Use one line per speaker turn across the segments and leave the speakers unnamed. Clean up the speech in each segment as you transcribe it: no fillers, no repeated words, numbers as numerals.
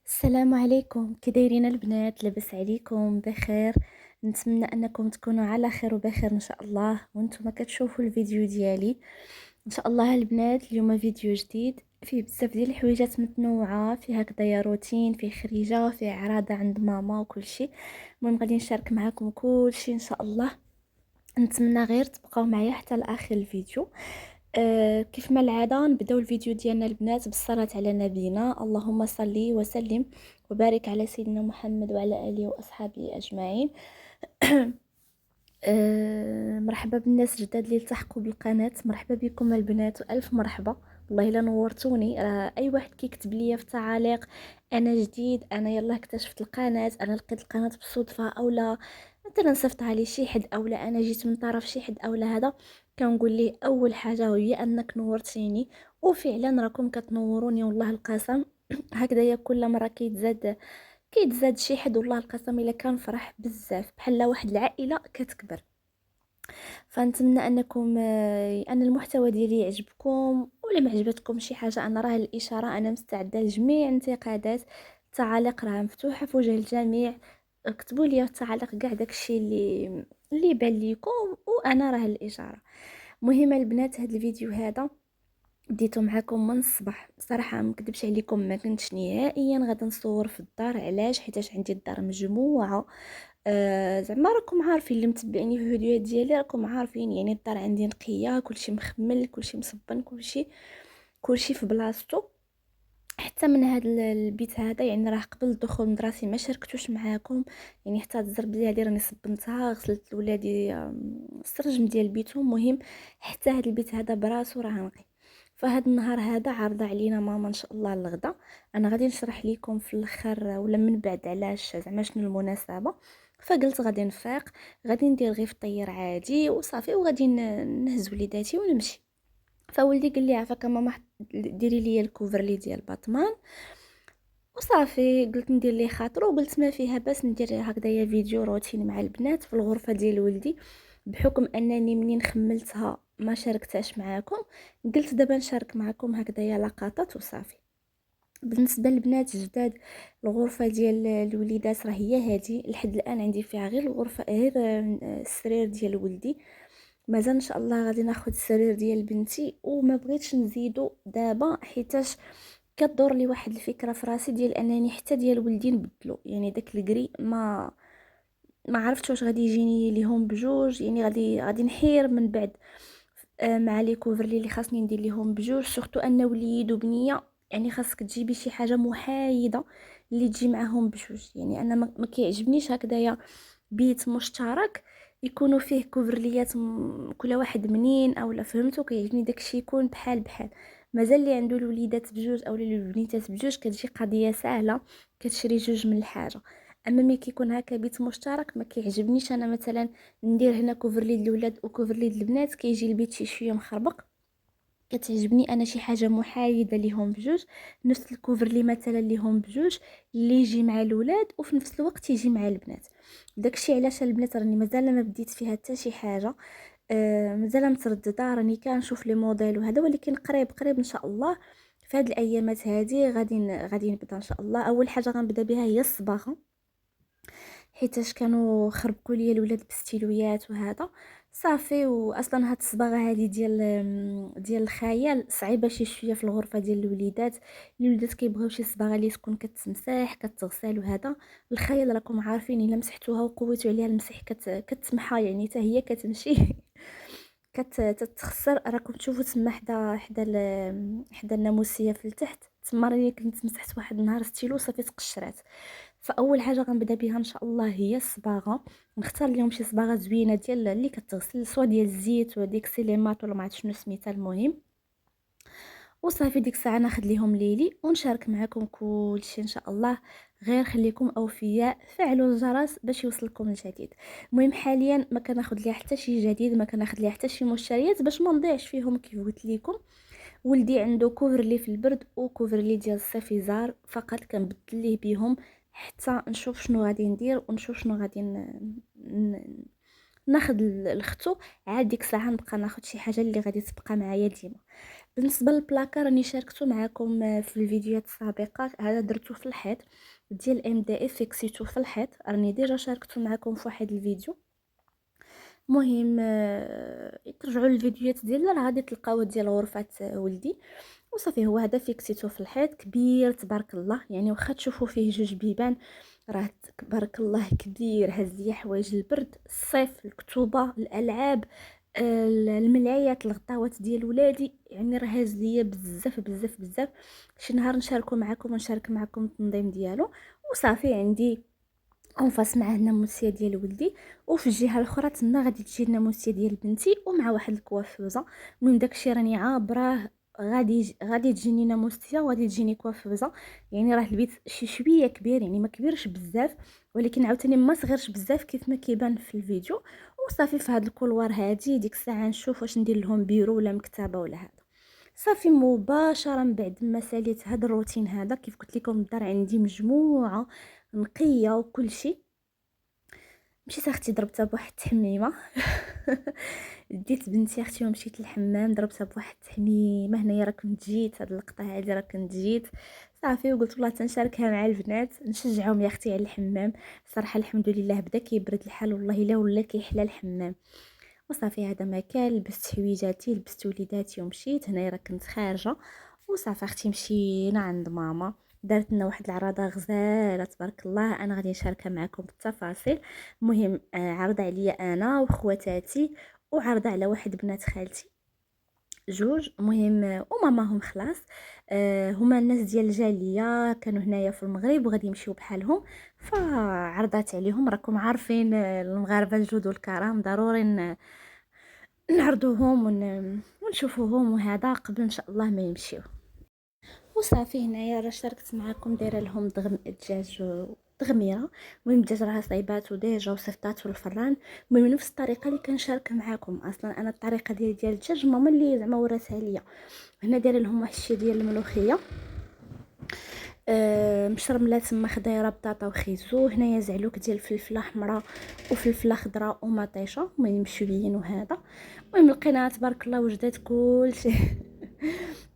السلام عليكم، كي دايرين البنات؟ لاباس عليكم بخير؟ نتمنى انكم تكونوا على خير وبخير ان شاء الله وانتم كتشوفوا الفيديو ديالي. ان شاء الله البنات اليوم فيديو جديد فيه بزاف ديال الحويجات متنوعه، فيه هكذايا روتين، فيه خريجه، فيه عراضه عند ماما وكل شيء. المهم غادي نشارك معكم كل شيء ان شاء الله. نتمنى غير تبقاو معايا حتى لاخر الفيديو. كيف ما العاده نبداو الفيديو ديالنا البنات بالصلاه على نبينا، اللهم صل وسلم وبارك على سيدنا محمد وعلى اله واصحابه اجمعين. مرحبا بالناس الجداد اللي التحقوا بالقناه، مرحبا بكم البنات والف مرحبا. والله الا نورتوني. اي واحد كيكتب لي في التعاليق انا جديد، انا يلا اكتشفت القناه، انا لقيت القناه بالصدفه، او لا مثلا صيفطها لي شي حد، او لا انا جيت من طرف شي حد، او لا هذا كنقول ليه اول حاجه هي انك نورتيني، وفعلا راكم كتنوروني والله القسم. هكذايا كل مره كيتزاد شي حد، والله القسم الا كنفرح بزاف بحال واحد العائله كتكبر. فنتمنى انكم ان المحتوى ديالي يعجبكم، ولا ما عجبتكم شي حاجه انا راه الاشاره، انا مستعده لجميع الانتقادات. التعاليق راه مفتوحه في وجه الجميع، اكتبوا لي في التعاليق كاع داكشي اللي بان لكم، وانا راه الاشاره. مهمه البنات، هذا الفيديو هذا بديتو معاكم من الصباح، صراحه ما نكذبش عليكم ما كنتش نهائيا غادا نصور في الدار. علاش؟ حيتاش عندي الدار مجموعه. زعما راكم عارفين اللي متبعيني في الفيديوهات ديالي، راكم عارفين يعني الدار عندي نقيه، كلشي مخمل، كلشي مصبن، كلشي في بلاصتو. حتى من هذا البيت هذا يعني راه قبل الدخول من راسي ما شاركتوش معاكم، يعني حتى الزرب ديالي راني صبنتها، غسلت لولادي السرجم ديال بيتهم. مهم حتى هذا البيت هذا براسو راه نقي. فهاد النهار هذا عارضه علينا ماما ان شاء الله الغدا. انا غادي نشرح لكم في الاخر ولا من بعد علاش، زعما شنو المناسبه. فقلت غادي نفيق، غادي ندير غير فطير عادي وصافي، وغادي نهز وليداتي ونمشي. فولدي قال لي عافاك ماما ديري لي الكوفرلي ديال باطمان وصافي. قلت ندير ليه خاطر، وقلت ما فيها بس ندير هكذايا فيديو روتين مع البنات في الغرفه ديال ولدي، بحكم انني منين خملتها ما شاركتهاش معاكم. قلت دابا نشارك معكم هكذايا لقطات وصافي. بالنسبه للبنات جداد، الغرفه ديال الوليدات راه هي هذه لحد الان، عندي فيها غير الغرفه، غير السرير ديال ولدي. مازال ان شاء الله غادي ناخذ السرير ديال بنتي، وما بغيتش نزيدو دابا حيتاش كدور لي واحد الفكره في راسي ديال انني حتى ديال ولدي نبدلو، يعني داك الكري ما عرفتش واش غادي يجيني ليهم بجوج، يعني غادي نحير من بعد مع لي كوفرلي اللي خاصني ندير ليهم بجوج، سورتو ان وليد وبنيه يعني خاصك تجيبي شي حاجه محايده اللي تجي معاهم بجوج. يعني انا ما كيعجبنيش هكذايا بيت مشترك يكونوا فيه كوفرليات كل واحد منين او لا، فهمتوا؟ كيعجبني داكشي يكون بحال بحال. مازال اللي عنده الوليدات بجوج او البنيتات بجوج كتجي قضيه سهله، كتشري جوج من الحاجه. اما ملي كيكون هكا بيت مشترك ما كيعجبنيش انا مثلا ندير هنا كوفرلي للولاد وكوفرلي للبنات، كيجي البيت شي شويه مخربق. كتعجبني انا شي حاجه محايده ليهم بجوج، نفس الكوفرلي مثلا ليهم بجوج اللي يجي مع الولاد وفي نفس الوقت يجي مع البنات. داكشي علاش البنات راني مازال ما بديت فيها حتى شي حاجه. مازال متردده، راني كنشوف لي موديل وهذا، ولكن قريب قريب ان شاء الله. في هاد الايامات هذه غادي نبدا ان شاء الله. اول حاجه غنبدا بها هي الصباغه، حيتاش كانوا خربقوا لي الولاد بستيلويات وهذا صافي. واصلا هاد الصباغه هذه ديال الخيال صعيبه شي شويه في الغرفه ديال الوليدات كيبغيو شي صباغه اللي تكون كتمسح كتغسل وهذا. الخيال راكم عارفين الا مسحتوها وقويتوا عليها المسح كتمحى، يعني حتى هي كتمشي كتتخسر. راكم تشوفوا تما حدا الناموسيه في التحت تما، راني كنت مسحت واحد النهار ستيلو صافي تقشرات. فاول حاجه غنبدا بها ان شاء الله هي الصباغه. نختار لهم شي صباغه زوينه ديال اللي كتغسل، سوا ديال الزيت ولا ديك سيليمات ولا ما عرفت شنو سميتها، المهم. وصافي ديك الساعه ناخذ ليهم ليلي ونشارك معكم كلشي ان شاء الله. غير خليكم اوفياء، فعلوا الجرس باش يوصلكم الجديد. المهم حاليا ما كناخذ ليها حتى شي جديد، ما كناخذ ليها حتى شي مشتريات باش ما نضيعش فيهم. كيف قلت لكم ولدي عنده كوفرلي في البرد وكوفرلي ديال الصيفيزار فقط، كنبدل ليه بيهم حتى نشوف شنو غادي ندير ونشوف شنو غادي ن... ناخذ الختو. عاد ديك الساعه نبقى ناخذ شي حاجه اللي غادي تبقى معايا ديما. بالنسبه للبلاكا راني شاركته معكم في الفيديوهات السابقه. هذا درته في الحيط ديال ام دي اف، فيكسيتو في الحيط، راني ديجا شاركته معكم في واحد الفيديو. مهم ترجعوا للفيديوهات ديالنا، راه غادي تلقاو ديال غرفه ولدي. وصافي هو هذا فيكسيتو في الحيط كبير تبارك الله، يعني واخا تشوفوا فيه جوج بيبان راه تبارك الله كبير. هز ليا حوايج البرد، الصيف، الكتوبه، الالعاب، الملايات، الغطاوات ديال ولادي، يعني راه هاز ليا بزاف بزاف بزاف. شي نهار نشاركو معكم ونشارك معكم التنظيم ديالو. وصافي عندي اونفاس مع الناموسيه ديال ولدي، وفي الجهه الاخرى تما غادي تجي الناموسيه ديال بنتي ومع واحد الكوافوزه. المهم داكشي راني عابراه، غادي تجيني ناموسيه وغادي تجيني كوافوزه. يعني راه البيت شي شويه كبير، يعني ما كبيرش بزاف ولكن عاوتاني ما صغيرش بزاف كيف ما كيبان في الفيديو. وصافي في هذا الكولوار هادي ديك الساعه نشوف واش ندير لهم بيرو ولا مكتبه ولا هذا. صافي مباشره من بعد ما ساليت هذا الروتين هذا، كيف قلت لكم الدار عندي مجموعه نقيه وكل شيء، مشيت اختي ضربتها بواحد التحميمه. ديت بنتي اختي ومشيت للحمام، ضربتها بواحد التحميمه. هنايا راه كنت جيت هاد اللقطه هادي، راه كنت جيت صافي وقلت والله تنشاركها مع البنات نشجعهم يا اختي على الحمام. صراحه الحمد لله بدا كيبرد الحال، والله الا ولا كيحلى الحمام. وصافي هذا ما كان، لبست حويجاتي لبست وليداتي ومشيت. هنايا راه كنت خارجه. وصافي اختي مشينا عند ماما، دارت لنا واحد العراضه غزاله تبارك الله، انا غادي نشاركها معكم بالتفاصيل. المهم عرض عليا انا وخواتاتي، وعرض على واحد بنات خالتي جوج. المهم وماماهم خلاص. هما الناس ديال الجاليه كانوا هنايا في المغرب وغادي يمشيو بحالهم، فعرضات عليهم. راكم عارفين المغاربه الجود والكرم ضروري نعرضوهم ونشوفوهم وهذا قبل ان شاء الله ما يمشيو. وصافي هنايا راه شاركت معكم دايره لهم الدجاج تغميره. المهم الدجاج راه صايبات وديجا وصيفطاتو للفران. المهم نفس الطريقه اللي كنشارك معكم، اصلا انا الطريقه ديال الدجاج ماما اللي زعما وراتها ليا. هنا دايره لهم واحد الشيء ديال الملوخيه مشرمله، تما خضيره بطاطا وخيزو. هنايا زعلوك ديال الفلفله حمراء وفلفله خضراء ومطيشه، المهم مشويين وهذا. المهم لقينا تبارك الله وجدات كلشي.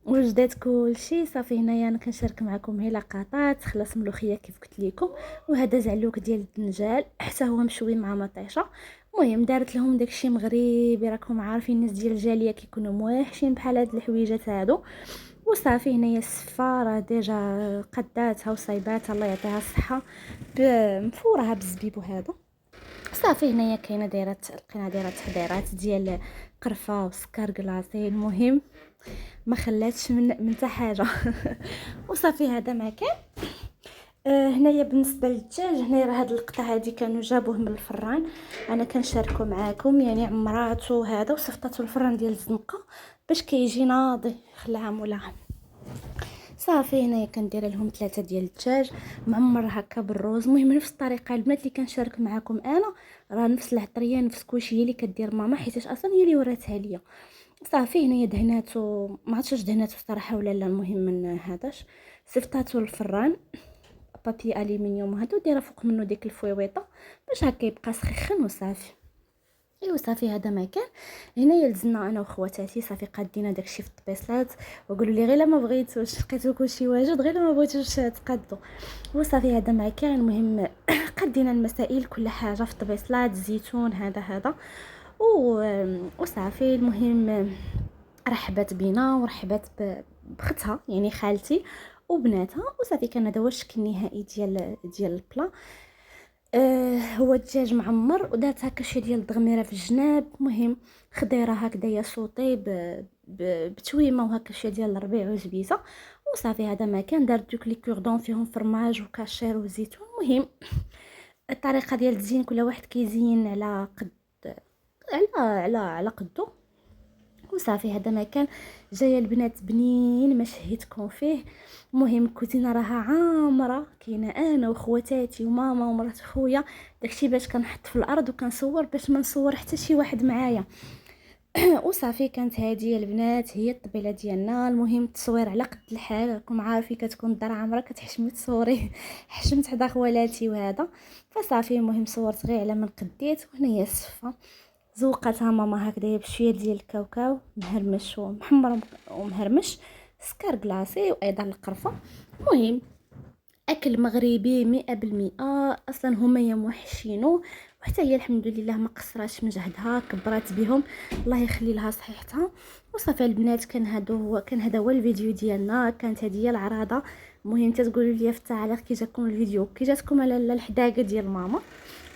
وجدات كلشي صافي. هنايا انا كنشارك معكم هي لقطات خلاص ملوخيه كيف قلت لكم، وهذا زعلوك ديال الدنجال حتى هو مشوي مع مطيشه. المهم دارت لهم داكشي مغربي، راكم عارفين الناس ديال الجاليه كيكونوا موحشين بحال هاد الحويجات هادو. وصافي هنايا السفه راه ديجا قداتها وصايباتها الله يعطيها الصحه، مفورها بالزبيب وهذا. صافي هنايا كاينه لقينا دايره تحضيرات ديال قرفه وسكر كلاصي. المهم ما خلاتش من حتى حاجه. وصافي هذا ما كان. هنايا بالنسبه للدجاج، هنايا راه هاد اللقطه هادي كانوا جابوه من الفران، انا كنشاركو معاكم يعني عمراتو هذا وصيفطاتو الفران ديال الزنقه باش كيجي ناضي خلعام ولا عام. صافي هنايا كندير لهم 3 ديال الدجاج معمر هكا بالروز. المهم نفس الطريقه البنات اللي كنشارك معكم انا، راه نفس العطريه نفس كلشي هي اللي كدير ماما، حيت اصلا هي اللي وراتها ليا. صافي هنايا دهناتو، ما عرفتش دهناتو الصراحه ولا لا، المهم من هذاش صيفطاتو للفران بابي الومنيوم هادو، دايره فوق منه ديك الفويويطه باش هكا يبقى سخن. وصافي ايوا صافي هذا ما كان. هنايا لزنا انا وخواتاتي صافي قادينا داكشي في الطبيصات، وقولوا لي غير لا ما بغيتوش، لقيتو كلشي واجد غير لا ما بغيتوش تقادو. وصافي هذا ما كان. المهم قدينا المسائل كل حاجه في الطبيصات، الزيتون هذا وصافي. المهم رحبت بينا ورحبت بختها يعني خالتي وبناتها. وصافي كان هذا هو الشكل النهائي ديال البلا. هو الدجاج معمر ودارت هكا شي ديال الدغميره في الجناب. مهم خضيره هكذايا صوطي بتويمه وهكا شي ديال الربيع وزبيزه. وصافي هذا ما كان. دارت دوك لي كوردون فيهم فرماج وكاشير وزيتون. مهم الطريقه ديال التزيين كل واحد كيزين على قد على قدو. وصافي هذا ما كان. جايه البنات بنين ما شهيتكم فيه. المهم الكوزينه راها عامره، كاينه انا وخواتاتي وماما ومرات خويا، داكشي باش كنحط في الارض وكنصور باش ما نصور حتى شي واحد معايا. وصافي كانت هذه البنات هي الطبيله ديالنا. المهم التصوير على قد الحال، راكم عارفين كتكون الدار عامره كتحشمي تصوري. حشمت حدا خوالاتي وهذا. فصافي المهم صورت غير على من قديت. وهنايا الصفه زوقتها ماما هكذايا بشويه ديال الكاوكاو مهرمش ومحمر ومهرمش، سكر كلاصي وايضا القرفه. المهم اكل مغربي 100%. اصلا هما يا موحشينو، وحتى هي الحمد لله ما قصراتش من جهدها، كبرات بهم، الله يخلي لها صحيحتها. وصافي البنات، كان هذا هو الفيديو ديالنا، كانت هذه هي العراضه. المهم تقولوا لي في التعليق كي جاكم الفيديو، كي جاتكم على الحداقه ديال ماما.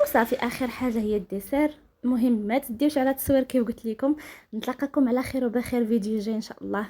وصافي اخر حاجه هي الديسير. المهم ما تديوش على التصوير كيف قلت لكم. نتلاقاكم على خير وبخير فيديو جاي ان شاء الله.